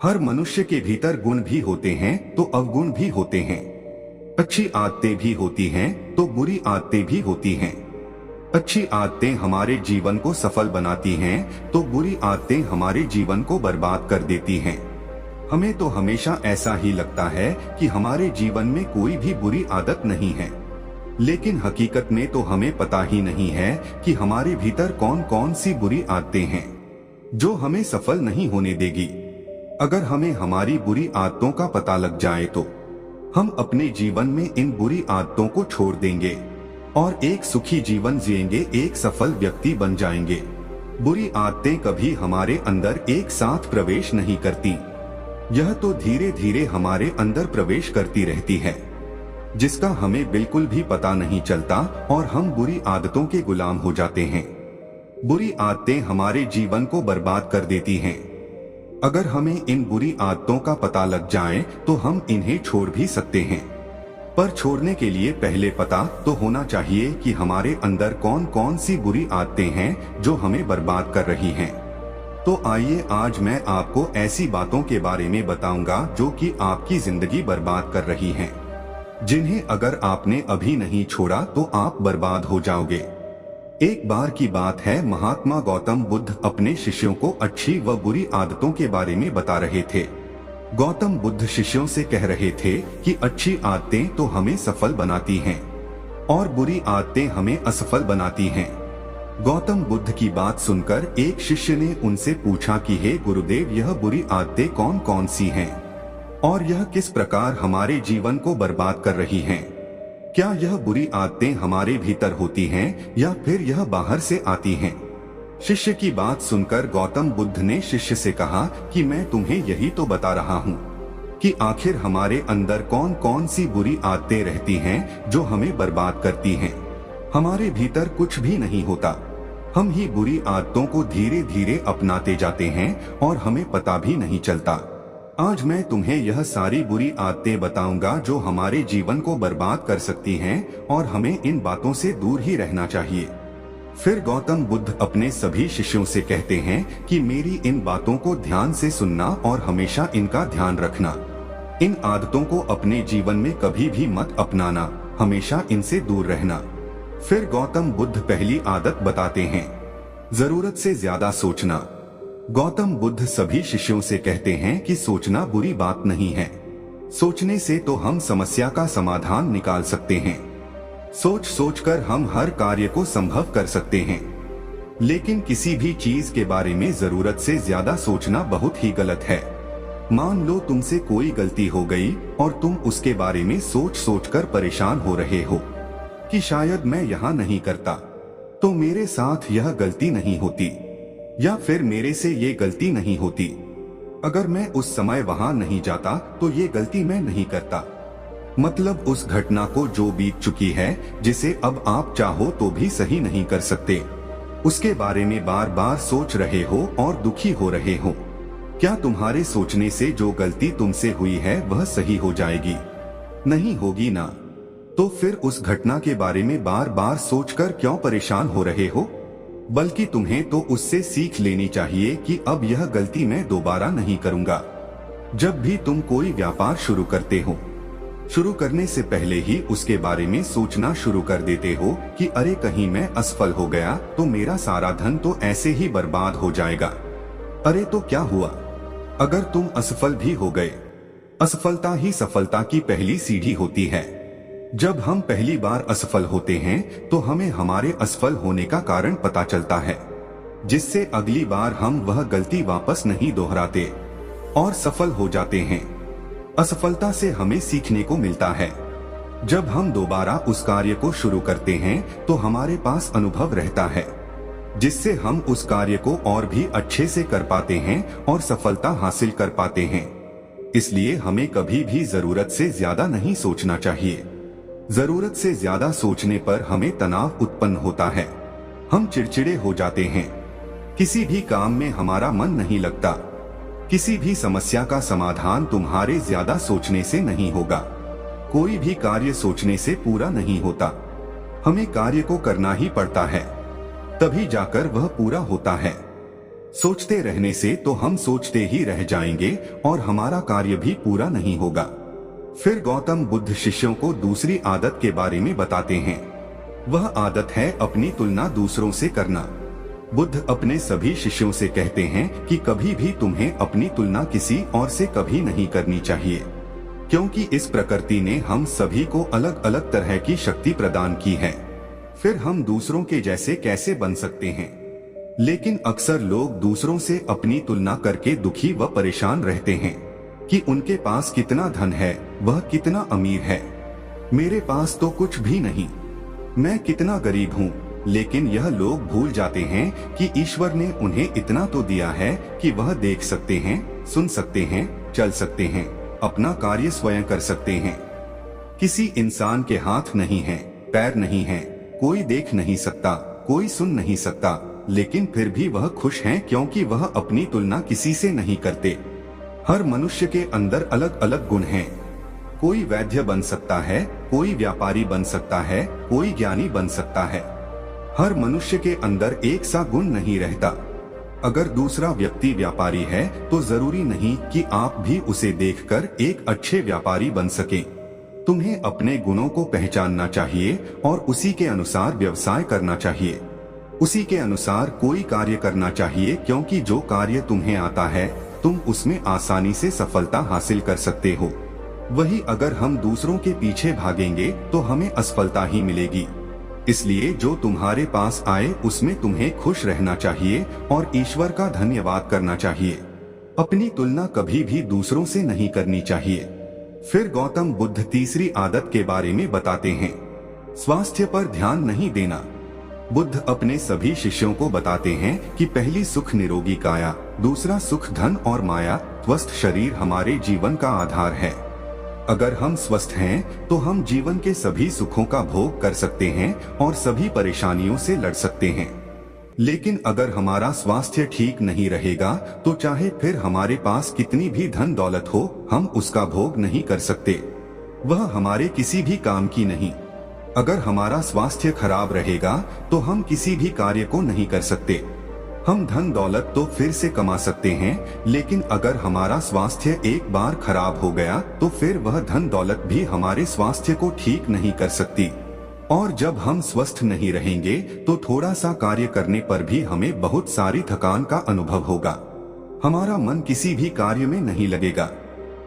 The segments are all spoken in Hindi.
हर मनुष्य के भीतर गुण भी होते हैं तो अवगुण भी होते हैं। अच्छी आदतें भी होती हैं तो बुरी आदतें भी होती हैं। अच्छी आदतें हमारे जीवन को सफल बनाती हैं तो बुरी आदतें हमारे जीवन को बर्बाद कर देती हैं। हमें तो हमेशा ऐसा ही लगता है कि हमारे जीवन में कोई भी बुरी आदत नहीं है, लेकिन हकीकत में तो हमें पता ही नहीं है कि हमारे भीतर कौन कौन सी बुरी आदतें हैं जो हमें सफल नहीं होने देगी। अगर हमें हमारी बुरी आदतों का पता लग जाए तो हम अपने जीवन में इन बुरी आदतों को छोड़ देंगे और एक सुखी जीवन जिएंगे, एक सफल व्यक्ति बन जाएंगे। बुरी आदतें कभी हमारे अंदर एक साथ प्रवेश नहीं करती, यह तो धीरे धीरे हमारे अंदर प्रवेश करती रहती है, जिसका हमें बिल्कुल भी पता नहीं चलता और हम बुरी आदतों के गुलाम हो जाते हैं। बुरी आदतें हमारे जीवन को बर्बाद कर देती हैं। अगर हमें इन बुरी आदतों का पता लग जाए तो हम इन्हें छोड़ भी सकते हैं, पर छोड़ने के लिए पहले पता तो होना चाहिए कि हमारे अंदर कौन कौन सी बुरी आदतें हैं जो हमें बर्बाद कर रही हैं। तो आइए आज मैं आपको ऐसी बातों के बारे में बताऊंगा जो कि आपकी जिंदगी बर्बाद कर रही हैं, जिन्हें अगर आपने अभी नहीं छोड़ा तो आप बर्बाद हो जाओगे। एक बार की बात है, महात्मा गौतम बुद्ध अपने शिष्यों को अच्छी व बुरी आदतों के बारे में बता रहे थे। गौतम बुद्ध शिष्यों से कह रहे थे कि अच्छी आदतें तो हमें सफल बनाती हैं और बुरी आदतें हमें असफल बनाती हैं। गौतम बुद्ध की बात सुनकर एक शिष्य ने उनसे पूछा कि हे गुरुदेव, यह बुरी आदतें कौन कौन सी हैं और यह किस प्रकार हमारे जीवन को बर्बाद कर रही हैं? क्या यह बुरी आदतें हमारे भीतर होती हैं या फिर यह बाहर से आती हैं? शिष्य की बात सुनकर गौतम बुद्ध ने शिष्य से कहा कि मैं तुम्हें यही तो बता रहा हूँ कि आखिर हमारे अंदर कौन कौन सी बुरी आदतें रहती हैं जो हमें बर्बाद करती हैं। हमारे भीतर कुछ भी नहीं होता, हम ही बुरी आदतों को धीरे धीरे अपनाते जाते हैं और हमें पता भी नहीं चलता। आज मैं तुम्हें यह सारी बुरी आदतें बताऊंगा जो हमारे जीवन को बर्बाद कर सकती हैं और हमें इन बातों से दूर ही रहना चाहिए। फिर गौतम बुद्ध अपने सभी शिष्यों से कहते हैं कि मेरी इन बातों को ध्यान से सुनना और हमेशा इनका ध्यान रखना। इन आदतों को अपने जीवन में कभी भी मत अपनाना, हमेशा इनसे दूर रहना। फिर गौतम बुद्ध पहली आदत बताते हैं, जरूरत से ज्यादा सोचना। गौतम बुद्ध सभी शिष्यों से कहते हैं कि सोचना बुरी बात नहीं है, सोचने से तो हम समस्या का समाधान निकाल सकते हैं। सोच सोचकर हम हर कार्य को संभव कर सकते हैं, लेकिन किसी भी चीज के बारे में जरूरत से ज्यादा सोचना बहुत ही गलत है। मान लो तुमसे कोई गलती हो गई और तुम उसके बारे में सोच सोचकर परेशान हो रहे हो कि शायद मैं यहाँ नहीं करता तो मेरे साथ यह गलती नहीं होती, या फिर मेरे से ये गलती नहीं होती। अगर मैं उस समय वहां नहीं जाता तो ये गलती मैं नहीं करता। मतलब उस घटना को जो बीत चुकी है, जिसे अब आप चाहो तो भी सही नहीं कर सकते, उसके बारे में बार बार सोच रहे हो और दुखी हो रहे हो। क्या तुम्हारे सोचने से जो गलती तुमसे हुई है वह सही हो जाएगी? नहीं होगी ना। तो फिर उस घटना के बारे में बार बार सोचकर क्यों परेशान हो रहे हो? बल्कि तुम्हें तो उससे सीख लेनी चाहिए कि अब यह गलती मैं दोबारा नहीं करूंगा। जब भी तुम कोई व्यापार शुरू करते हो, शुरू करने से पहले ही उसके बारे में सोचना शुरू कर देते हो कि अरे कहीं मैं असफल हो गया तो मेरा सारा धन तो ऐसे ही बर्बाद हो जाएगा। अरे तो क्या हुआ अगर तुम असफल भी हो गए? असफलता ही सफलता की पहली सीढ़ी होती है। जब हम पहली बार असफल होते हैं तो हमें हमारे असफल होने का कारण पता चलता है, जिससे अगली बार हम वह गलती वापस नहीं दोहराते और सफल हो जाते हैं। असफलता से हमें सीखने को मिलता है। जब हम दोबारा उस कार्य को शुरू करते हैं तो हमारे पास अनुभव रहता है, जिससे हम उस कार्य को और भी अच्छे से कर पाते हैं और सफलता हासिल कर पाते हैं। इसलिए हमें कभी भी जरूरत से ज्यादा नहीं सोचना चाहिए। जरूरत से ज्यादा सोचने पर हमें तनाव उत्पन्न होता है, हम चिड़चिड़े हो जाते हैं, किसी भी काम में हमारा मन नहीं लगता। किसी भी समस्या का समाधान तुम्हारे ज्यादा सोचने से नहीं होगा। कोई भी कार्य सोचने से पूरा नहीं होता, हमें कार्य को करना ही पड़ता है, तभी जाकर वह पूरा होता है। सोचते रहने से तो हम सोचते ही रह जाएंगे और हमारा कार्य भी पूरा नहीं होगा। फिर गौतम बुद्ध शिष्यों को दूसरी आदत के बारे में बताते हैं। वह आदत है अपनी तुलना दूसरों से करना। बुद्ध अपने सभी शिष्यों से कहते हैं कि कभी भी तुम्हें अपनी तुलना किसी और से कभी नहीं करनी चाहिए, क्योंकि इस प्रकृति ने हम सभी को अलग अलग तरह की शक्ति प्रदान की है। फिर हम दूसरों के जैसे कैसे बन सकते हैं? लेकिन अक्सर लोग दूसरों से अपनी तुलना करके दुखी व परेशान रहते हैं कि उनके पास कितना धन है, वह कितना अमीर है, मेरे पास तो कुछ भी नहीं, मैं कितना गरीब हूँ। लेकिन यह लोग भूल जाते हैं कि ईश्वर ने उन्हें इतना तो दिया है कि वह देख सकते हैं, सुन सकते हैं, चल सकते हैं, अपना कार्य स्वयं कर सकते हैं। किसी इंसान के हाथ नहीं है, पैर नहीं है, कोई देख नहीं सकता, कोई सुन नहीं सकता, लेकिन फिर भी वह खुश हैं क्योंकि वह अपनी तुलना किसी से नहीं करते। हर मनुष्य के अंदर अलग अलग गुण हैं। कोई वैद्य बन सकता है, कोई व्यापारी बन सकता है, कोई ज्ञानी बन सकता है। हर मनुष्य के अंदर एक सा गुण नहीं रहता। अगर दूसरा व्यक्ति व्यापारी है तो जरूरी नहीं कि आप भी उसे देखकर एक अच्छे व्यापारी बन सकें। तुम्हें अपने गुणों को पहचानना चाहिए और उसी के अनुसार व्यवसाय करना चाहिए, उसी के अनुसार कोई कार्य करना चाहिए, क्योंकि जो कार्य तुम्हें आता है तुम उसमें आसानी से सफलता हासिल कर सकते हो। वही अगर हम दूसरों के पीछे भागेंगे तो हमें असफलता ही मिलेगी। इसलिए जो तुम्हारे पास आए उसमें तुम्हें खुश रहना चाहिए और ईश्वर का धन्यवाद करना चाहिए। अपनी तुलना कभी भी दूसरों से नहीं करनी चाहिए। फिर गौतम बुद्ध तीसरी आदत के बारे में बताते हैं, स्वास्थ्य पर ध्यान नहीं देना। बुद्ध अपने सभी शिष्यों को बताते हैं कि पहली सुख निरोगी काया, दूसरा सुख धन और माया, स्वस्थ शरीर हमारे जीवन का आधार है। अगर हम स्वस्थ हैं तो हम जीवन के सभी सुखों का भोग कर सकते हैं और सभी परेशानियों से लड़ सकते हैं। लेकिन अगर हमारा स्वास्थ्य ठीक नहीं रहेगा तो चाहे फिर हमारे पास कितनी भी धन दौलत हो, हम उसका भोग नहीं कर सकते, वह हमारे किसी भी काम की नहीं। अगर हमारा स्वास्थ्य खराब रहेगा तो हम किसी भी कार्य को नहीं कर सकते। हम धन दौलत तो फिर से कमा सकते हैं, लेकिन अगर हमारा स्वास्थ्य एक बार खराब हो गया तो फिर वह धन दौलत भी हमारे स्वास्थ्य को ठीक नहीं कर सकती। और जब हम स्वस्थ नहीं रहेंगे तो थोड़ा सा कार्य करने पर भी हमें बहुत सारी थकान का अनुभव होगा। हमारा मन किसी भी कार्य में नहीं लगेगा,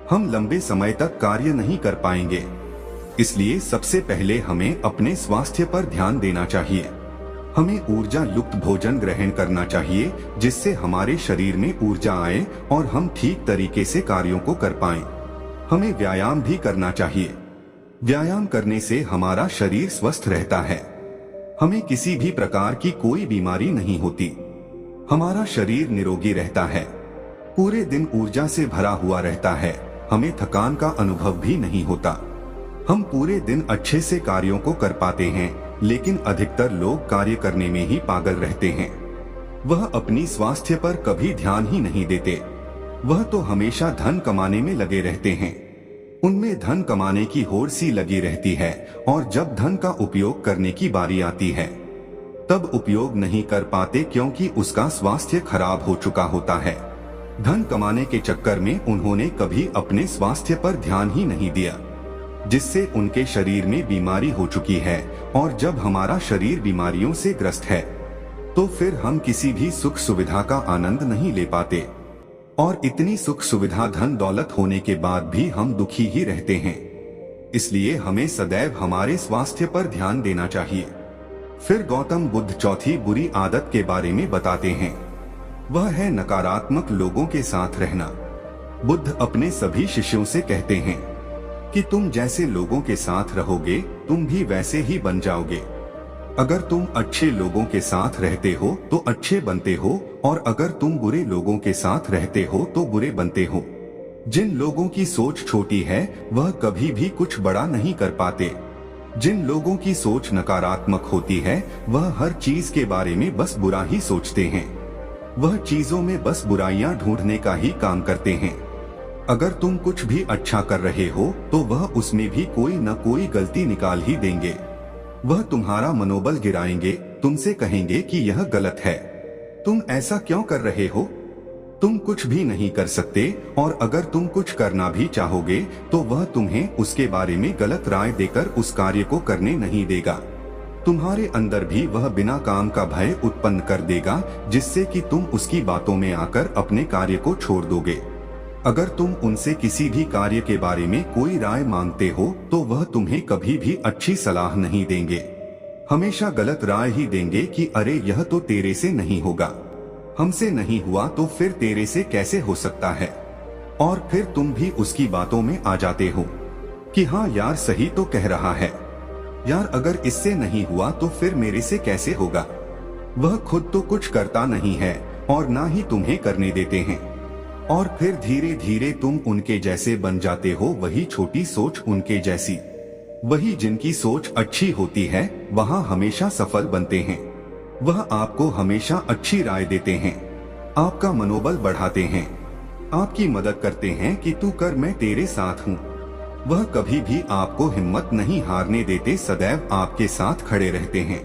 हम लंबे समय तक कार्य नहीं कर पाएंगे। इसलिए सबसे पहले हमें अपने स्वास्थ्य पर ध्यान देना चाहिए। हमें ऊर्जा युक्त भोजन ग्रहण करना चाहिए, जिससे हमारे शरीर में ऊर्जा आए और हम ठीक तरीके से कार्यों को कर पाएं। हमें व्यायाम भी करना चाहिए। व्यायाम करने से हमारा शरीर स्वस्थ रहता है, हमें किसी भी प्रकार की कोई बीमारी नहीं होती, हमारा शरीर निरोगी रहता है, पूरे दिन ऊर्जा से भरा हुआ रहता है, हमें थकान का अनुभव भी नहीं होता। हम पूरे दिन अच्छे से कार्यों को कर पाते हैं, लेकिन अधिकतर लोग कार्य करने में ही पागल रहते हैं। वह अपनी स्वास्थ्य पर कभी ध्यान ही नहीं देते। वह तो हमेशा धन कमाने में लगे रहते हैं। उनमें धन कमाने की होड़ सी लगी रहती है और जब धन का उपयोग करने की बारी आती है तब उपयोग नहीं कर पाते, क्योंकि उसका स्वास्थ्य खराब हो चुका होता है। धन कमाने के चक्कर में उन्होंने कभी अपने स्वास्थ्य पर ध्यान ही नहीं दिया, जिससे उनके शरीर में बीमारी हो चुकी है। और जब हमारा शरीर बीमारियों से ग्रस्त है तो फिर हम किसी भी सुख सुविधा का आनंद नहीं ले पाते, और इतनी सुख सुविधा धन दौलत होने के बाद भी हम दुखी ही रहते हैं। इसलिए हमें सदैव हमारे स्वास्थ्य पर ध्यान देना चाहिए। फिर गौतम बुद्ध चौथी बुरी आदत के बारे में बताते हैं, वह है नकारात्मक लोगों के साथ रहना। बुद्ध अपने सभी शिष्यों से कहते हैं कि तुम जैसे लोगों के साथ रहोगे तुम भी वैसे ही बन जाओगे। अगर तुम अच्छे लोगों के साथ रहते हो तो अच्छे बनते हो, और अगर तुम बुरे लोगों के साथ रहते हो तो बुरे बनते हो। जिन लोगों की सोच छोटी है वह कभी भी कुछ बड़ा नहीं कर पाते। जिन लोगों की सोच नकारात्मक होती है वह हर चीज के बारे में बस बुरा ही सोचते हैं। वह चीजों में बस बुराइयां ढूंढने का ही काम करते हैं। अगर तुम कुछ भी अच्छा कर रहे हो तो वह उसमें भी कोई न कोई गलती निकाल ही देंगे। वह तुम्हारा मनोबल गिराएंगे, तुमसे कहेंगे कि यह गलत है। तुम ऐसा क्यों कर रहे हो? तुम कुछ भी नहीं कर सकते, और अगर तुम कुछ करना भी चाहोगे तो वह तुम्हें उसके बारे में गलत राय देकर उस कार्य को करने नहीं देगा। तुम्हारे अंदर भी वह बिना काम का भय उत्पन्न कर देगा, जिससे कि तुम उसकी बातों में आकर अपने कार्य को छोड़ दोगे। अगर तुम उनसे किसी भी कार्य के बारे में कोई राय मांगते हो तो वह तुम्हें कभी भी अच्छी सलाह नहीं देंगे, हमेशा गलत राय ही देंगे कि अरे यह तो तेरे से नहीं होगा, हमसे नहीं हुआ तो फिर तेरे से कैसे हो सकता है। और फिर तुम भी उसकी बातों में आ जाते हो कि हाँ यार सही तो कह रहा है, यार अगर इससे नहीं हुआ तो फिर मेरे से कैसे होगा। वह खुद तो कुछ करता नहीं है और ना ही तुम्हें करने देते हैं, और फिर धीरे धीरे तुम उनके जैसे बन जाते हो। वही छोटी सोच उनके जैसी, वही जिनकी सोच अच्छी होती है वहाँ हमेशा सफल बनते हैं। वह आपको हमेशा अच्छी राय देते हैं, आपका मनोबल बढ़ाते हैं, आपकी मदद करते हैं कि तू कर, मैं तेरे साथ हूँ। वह कभी भी आपको हिम्मत नहीं हारने देते, सदैव आपके साथ खड़े रहते हैं।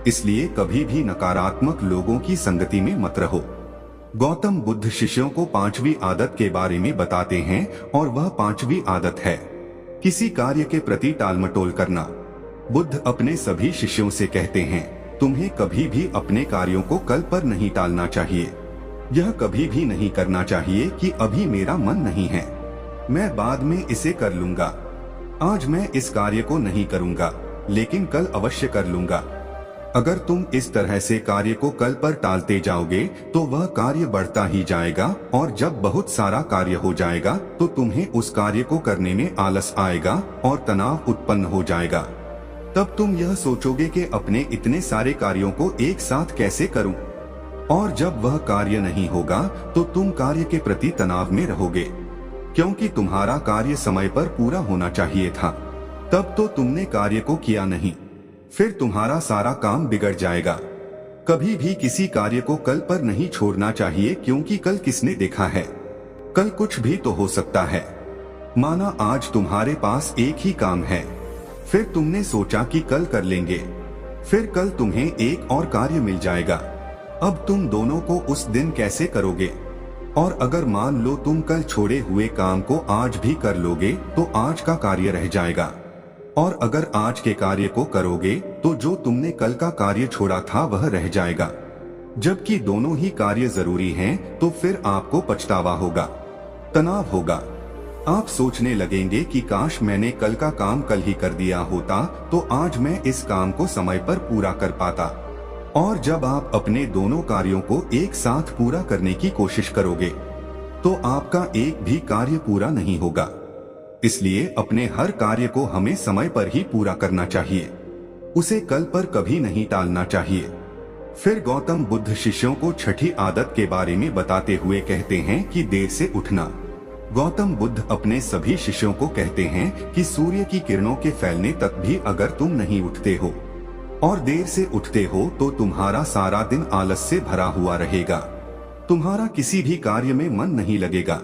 इसलिए कभी भी नकारात्मक लोगों की संगति में मत रहो। गौतम बुद्ध शिष्यों को 5वीं आदत के बारे में बताते हैं, और वह 5वीं आदत है किसी कार्य के प्रति टालमटोल करना। बुद्ध अपने सभी शिष्यों से कहते हैं, तुम्हें कभी भी अपने कार्यों को कल पर नहीं टालना चाहिए। यह कभी भी नहीं करना चाहिए कि अभी मेरा मन नहीं है, मैं बाद में इसे कर लूंगा, आज मैं इस कार्य को नहीं करूंगा लेकिन कल अवश्य कर लूंगा। अगर तुम इस तरह से कार्य को कल पर टालते जाओगे तो वह कार्य बढ़ता ही जाएगा, और जब बहुत सारा कार्य हो जाएगा तो तुम्हें उस कार्य को करने में आलस आएगा और तनाव उत्पन्न हो जाएगा। तब तुम यह सोचोगे कि अपने इतने सारे कार्यों को एक साथ कैसे करूं, और जब वह कार्य नहीं होगा तो तुम कार्य के प्रति तनाव में रहोगे, क्योंकि तुम्हारा कार्य समय पर पूरा होना चाहिए था। तब तो तुमने कार्य को किया नहीं, फिर तुम्हारा सारा काम बिगड़ जाएगा। कभी भी किसी कार्य को कल पर नहीं छोड़ना चाहिए, क्योंकि कल किसने देखा है, कल कुछ भी तो हो सकता है। माना आज तुम्हारे पास एक ही काम है, फिर तुमने सोचा कि कल कर लेंगे, फिर कल तुम्हें एक और कार्य मिल जाएगा। अब तुम दोनों को उस दिन कैसे करोगे? और अगर मान लो तुम कल छोड़े हुए काम को आज भी कर लोगे तो आज का कार्य रह जाएगा, और अगर आज के कार्य को करोगे तो जो तुमने कल का कार्य छोड़ा था वह रह जाएगा। जबकि दोनों ही कार्य जरूरी हैं, तो फिर आपको पछतावा होगा, तनाव होगा। आप सोचने लगेंगे कि काश मैंने कल का काम कल ही कर दिया होता तो आज मैं इस काम को समय पर पूरा कर पाता। और जब आप अपने दोनों कार्यों को एक साथ पूरा करने की कोशिश करोगे तो आपका एक भी कार्य पूरा नहीं होगा। इसलिए अपने हर कार्य को हमें समय पर ही पूरा करना चाहिए, उसे कल पर कभी नहीं टालना चाहिए। फिर गौतम बुद्ध शिष्यों को 6ठी आदत के बारे में बताते हुए कहते हैं कि देर से उठना। गौतम बुद्ध अपने सभी शिष्यों को कहते हैं कि सूर्य की किरणों के फैलने तक भी अगर तुम नहीं उठते हो और देर से उठते हो तो तुम्हारा सारा दिन आलस से भरा हुआ रहेगा, तुम्हारा किसी भी कार्य में मन नहीं लगेगा,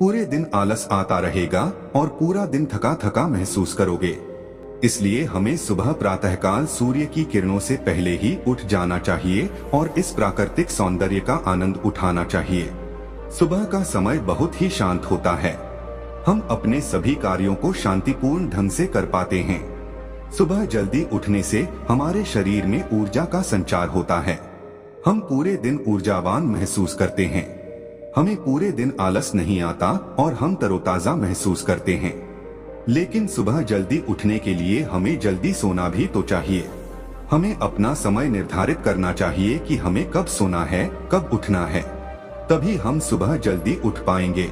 पूरे दिन आलस आता रहेगा और पूरा दिन थका थका महसूस करोगे। इसलिए हमें सुबह प्रातःकाल सूर्य की किरणों से पहले ही उठ जाना चाहिए और इस प्राकृतिक सौंदर्य का आनंद उठाना चाहिए। सुबह का समय बहुत ही शांत होता है, हम अपने सभी कार्यों को शांतिपूर्ण ढंग से कर पाते हैं। सुबह जल्दी उठने से हमारे शरीर में ऊर्जा का संचार होता है, हम पूरे दिन ऊर्जावान महसूस करते हैं, हमें पूरे दिन आलस नहीं आता और हम तरोताजा महसूस करते हैं। लेकिन सुबह जल्दी उठने के लिए हमें जल्दी सोना भी तो चाहिए। हमें अपना समय निर्धारित करना चाहिए कि हमें कब सोना है, कब उठना है, तभी हम सुबह जल्दी उठ पाएंगे।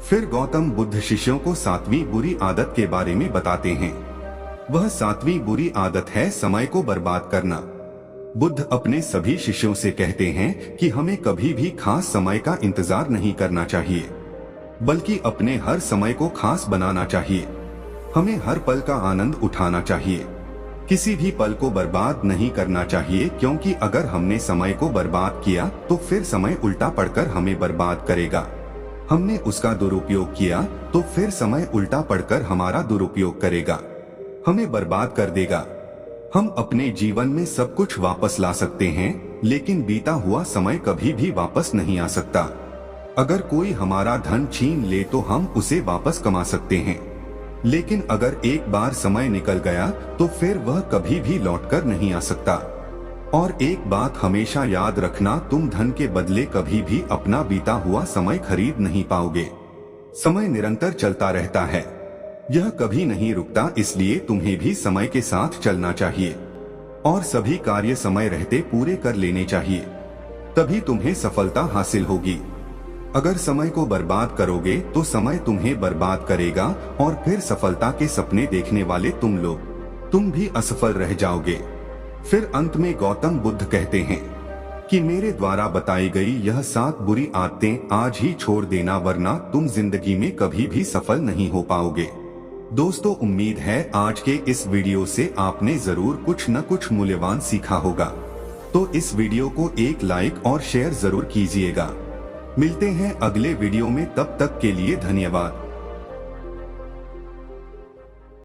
फिर गौतम बुद्ध शिष्यों को 7वीं बुरी आदत के बारे में बताते हैं। वह 7वीं बुरी आदत है समय को बर्बाद करना। बुद्ध अपने सभी शिष्यों से कहते हैं कि हमें कभी भी खास समय का इंतजार नहीं करना चाहिए, बल्कि अपने हर समय को खास बनाना चाहिए। हमें हर पल का आनंद उठाना चाहिए, किसी भी पल को बर्बाद नहीं करना चाहिए, क्योंकि अगर हमने समय को बर्बाद किया तो फिर समय उल्टा पड़कर हमें बर्बाद करेगा। हमने उसका दुरुपयोग किया तो फिर समय उल्टा पड़कर हमारा दुरुपयोग करेगा, हमें बर्बाद कर देगा। हम अपने जीवन में सब कुछ वापस ला सकते हैं, लेकिन बीता हुआ समय कभी भी वापस नहीं आ सकता। अगर कोई हमारा धन छीन ले तो हम उसे वापस कमा सकते हैं, लेकिन अगर एक बार समय निकल गया तो फिर वह कभी भी लौटकर नहीं आ सकता। और एक बात हमेशा याद रखना, तुम धन के बदले कभी भी अपना बीता हुआ समय खरीद नहीं पाओगे। समय निरंतर चलता रहता है, यह कभी नहीं रुकता, इसलिए तुम्हें भी समय के साथ चलना चाहिए और सभी कार्य समय रहते पूरे कर लेने चाहिए, तभी तुम्हें सफलता हासिल होगी। अगर समय को बर्बाद करोगे तो समय तुम्हें बर्बाद करेगा और फिर सफलता के सपने देखने वाले तुम भी असफल रह जाओगे। फिर अंत में गौतम बुद्ध कहते हैं कि मेरे द्वारा बताई गई यह 7 बुरी आदतें आज ही छोड़ देना, वरना तुम जिंदगी में कभी भी सफल नहीं हो पाओगे। दोस्तों, उम्मीद है आज के इस वीडियो से आपने जरूर कुछ न कुछ मूल्यवान सीखा होगा, तो इस वीडियो को एक लाइक और शेयर जरूर कीजिएगा। मिलते हैं अगले वीडियो में, तब तक के लिए धन्यवाद।